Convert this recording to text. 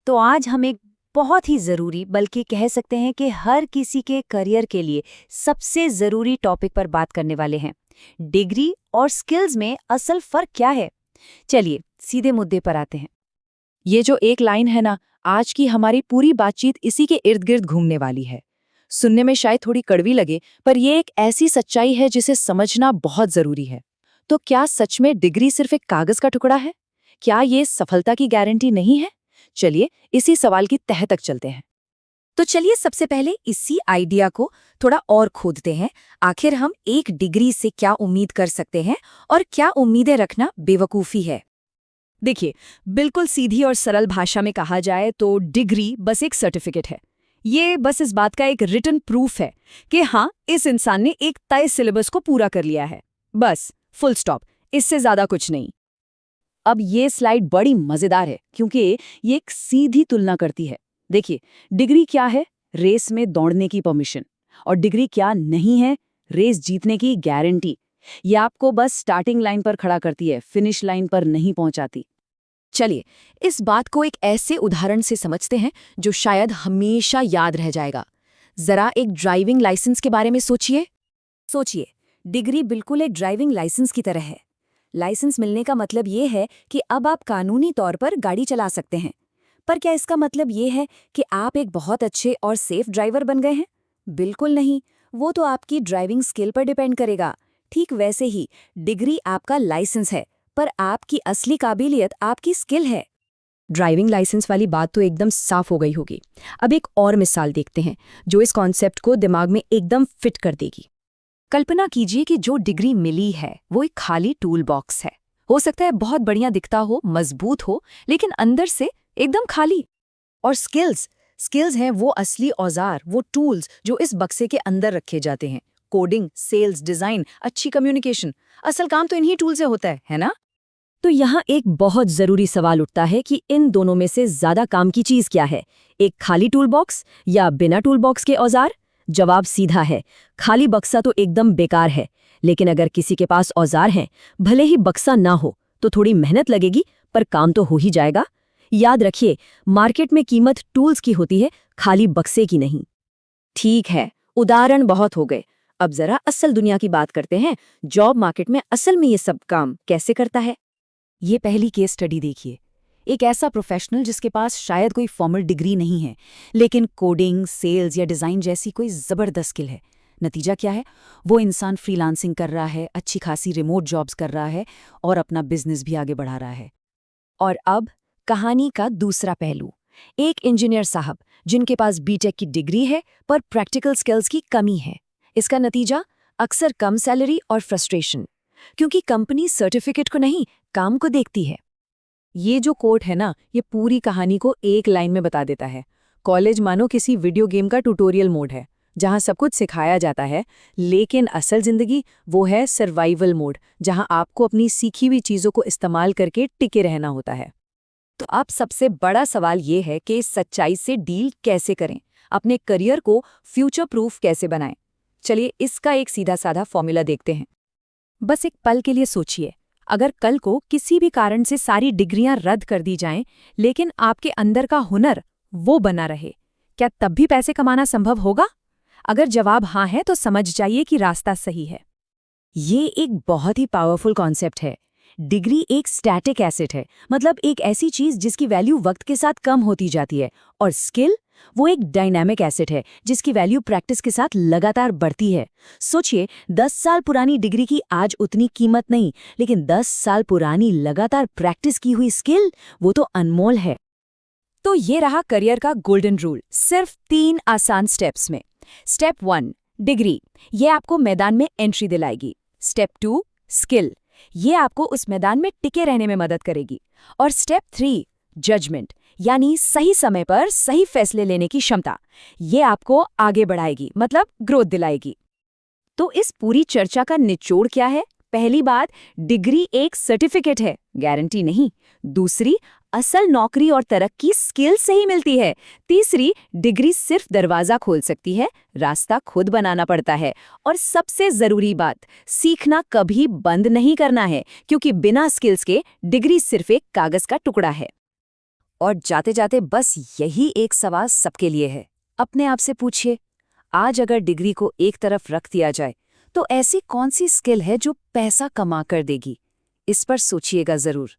तो आज हम एक बहुत ही ज़रूरी बल्कि कह सकते हैं कि हर किसी के करियर के लिए सबसे ज़रूरी टॉपिक पर बात करने वाले हैं। डिग्री और स्किल्स में असल फ़र्क क्या है? चलिए सीधे मुद्दे पर आते हैं। ये जो एक लाइन है ना, आज की हमारी पूरी बातचीत इसी के इर्द गिर्द घूमने वाली है। सुनने में शायद थोड़ी कड़वी लगे, पर ये एक ऐसी सच्चाई है जिसे समझना बहुत जरूरी है। तो क्या सच में डिग्री सिर्फ एक कागज का टुकड़ा है? क्या ये सफलता की गारंटी नहीं है? चलिए इसी सवाल की तह तक चलते हैं। तो चलिए सबसे पहले इसी आइडिया को थोड़ा और खोदते हैं। आखिर हम एक डिग्री से क्या उम्मीद कर सकते हैं और क्या उम्मीदें रखना बेवकूफ़ी है। देखिए, बिल्कुल सीधी और सरल भाषा में कहा जाए तो डिग्री बस एक सर्टिफिकेट है। ये बस इस बात का एक रिटन प्रूफ है कि हाँ, इस इंसान ने एक तय सिलेबस को पूरा कर लिया है। बस, फुल स्टॉप, इससे ज़्यादा कुछ नहीं। अब ये स्लाइड बड़ी मजेदार है क्योंकि ये एक सीधी तुलना करती है। देखिए, डिग्री क्या है? रेस में दौड़ने की परमिशन। और डिग्री क्या नहीं है? रेस जीतने की गारंटी। ये आपको बस स्टार्टिंग लाइन पर खड़ा करती है, फिनिश लाइन पर नहीं पहुंचाती। चलिए, इस बात को एक ऐसे उदाहरण से समझते हैं जो शायद हमेशा याद रह जाएगा। जरा एक ड्राइविंग लाइसेंस के बारे में सोचिए, डिग्री बिल्कुल एक ड्राइविंग लाइसेंस की तरह है। लाइसेंस मिलने का मतलब ये है कि अब आप कानूनी तौर पर गाड़ी चला सकते हैं। पर क्या इसका मतलब ये है कि आप एक बहुत अच्छे और सेफ ड्राइवर बन गए हैं? बिल्कुल नहीं। वो तो आपकी ड्राइविंग स्किल पर डिपेंड करेगा। ठीक वैसे ही डिग्री आपका लाइसेंस है, पर आपकी असली काबिलियत आपकी स्किल है। ड्राइविंग लाइसेंस वाली बात तो एकदम साफ हो गई होगी। अब एक और मिसाल देखते हैं जो इस कॉन्सेप्ट को दिमाग में एकदम फिट कर देगी। कल्पना कीजिए कि जो डिग्री मिली है वो एक खाली टूल बॉक्स है। हो सकता है बहुत बढ़िया दिखता हो, मजबूत हो, लेकिन अंदर से एकदम खाली। और स्किल्स हैं वो असली औजार, वो टूल्स जो इस बक्से के अंदर रखे जाते हैं। कोडिंग, सेल्स, डिजाइन, अच्छी कम्युनिकेशन, असल काम तो इन्हीं टूल से होता है ना? तो यहाँ एक बहुत जरूरी सवाल उठता है कि इन दोनों में से ज्यादा काम की चीज क्या है? एक खाली टूल बॉक्स या बिना टूल बॉक्स के औजार? जवाब सीधा है, खाली बक्सा तो एकदम बेकार है। लेकिन अगर किसी के पास औजार हैं, भले ही बक्सा ना हो, तो थोड़ी मेहनत लगेगी, पर काम तो हो ही जाएगा। याद रखिए, मार्केट में कीमत टूल्स की होती है, खाली बक्से की नहीं। ठीक है, उदाहरण बहुत हो गए। अब जरा असल दुनिया की बात करते हैं। जॉब मार्केट में असल में ये सब काम कैसे करता है? ये पहली केस स्टडी देखिए। एक ऐसा प्रोफेशनल जिसके पास शायद कोई फॉर्मल डिग्री नहीं है, लेकिन कोडिंग, सेल्स या डिज़ाइन जैसी कोई ज़बरदस्त स्किल है। नतीजा क्या है? वो इंसान फ्रीलांसिंग कर रहा है, अच्छी खासी रिमोट जॉब्स कर रहा है और अपना बिजनेस भी आगे बढ़ा रहा है। और अब कहानी का दूसरा पहलू। एक इंजीनियर साहब जिनके पास बीटेक की डिग्री है पर प्रैक्टिकल स्किल्स की कमी है। इसका नतीजा अक्सर कम सैलरी और फ्रस्ट्रेशन, क्योंकि कंपनी सर्टिफिकेट को नहीं, काम को देखती है। ये जो कोट है ना, ये पूरी कहानी को एक लाइन में बता देता है। कॉलेज मानो किसी वीडियो गेम का ट्यूटोरियल मोड है, जहां सब कुछ सिखाया जाता है, लेकिन असल जिंदगी वो है सर्वाइवल मोड, जहां आपको अपनी सीखी हुई चीजों को इस्तेमाल करके टिके रहना होता है। तो अब सबसे बड़ा सवाल ये है कि इस सच्चाई से डील कैसे करें, अपने करियर को फ्यूचर प्रूफ कैसे बनाएं। चलिए इसका एक सीधा साधा फॉर्मूला देखते हैं। बस एक पल के लिए सोचिए, अगर कल को किसी भी कारण से सारी डिग्रियां रद्द कर दी जाएं, लेकिन आपके अंदर का हुनर वो बना रहे, क्या तब भी पैसे कमाना संभव होगा? अगर जवाब हाँ है तो समझ जाइए कि रास्ता सही है। ये एक बहुत ही पावरफुल कॉन्सेप्ट है। डिग्री एक स्टैटिक एसेट है, मतलब एक ऐसी चीज जिसकी वैल्यू वक्त के साथ कम होती जाती है। और स्किल वो एक डायनामिक एसेट है जिसकी वैल्यू प्रैक्टिस के साथ लगातार बढ़ती है। सोचिए, 10 साल पुरानी डिग्री की आज उतनी कीमत नहीं, लेकिन 10 साल पुरानी लगातार प्रैक्टिस की हुई स्किल वो तो अनमोल है। तो ये रहा करियर का गोल्डन रूल, सिर्फ 3 आसान स्टेप्स में। स्टेप 1 डिग्री, ये आपको मैदान में एंट्री दिलाएगी। स्टेप 2 स्किल, ये आपको उस मैदान में टिके रहने में मदद करेगी। और स्टेप 3 जजमेंट, यानी सही समय पर सही फैसले लेने की क्षमता, ये आपको आगे बढ़ाएगी, मतलब ग्रोथ दिलाएगी। तो इस पूरी चर्चा का निचोड़ क्या है? पहली बात, डिग्री एक सर्टिफिकेट है, गारंटी नहीं। दूसरी, असल नौकरी और तरक्की स्किल से ही मिलती है। तीसरी, डिग्री सिर्फ दरवाजा खोल सकती है, रास्ता खुद बनाना पड़ता है। और सबसे जरूरी बात, सीखना कभी बंद नहीं करना है, क्योंकि बिना स्किल्स के डिग्री सिर्फ एक कागज का टुकड़ा है। और जाते जाते बस यही एक सवाल सबके लिए है। अपने आप से पूछिए, आज अगर डिग्री को एक तरफ रख दिया जाए तो ऐसी कौन सी स्किल है जो पैसा कमा कर देगी? इस पर सोचिएगा जरूर।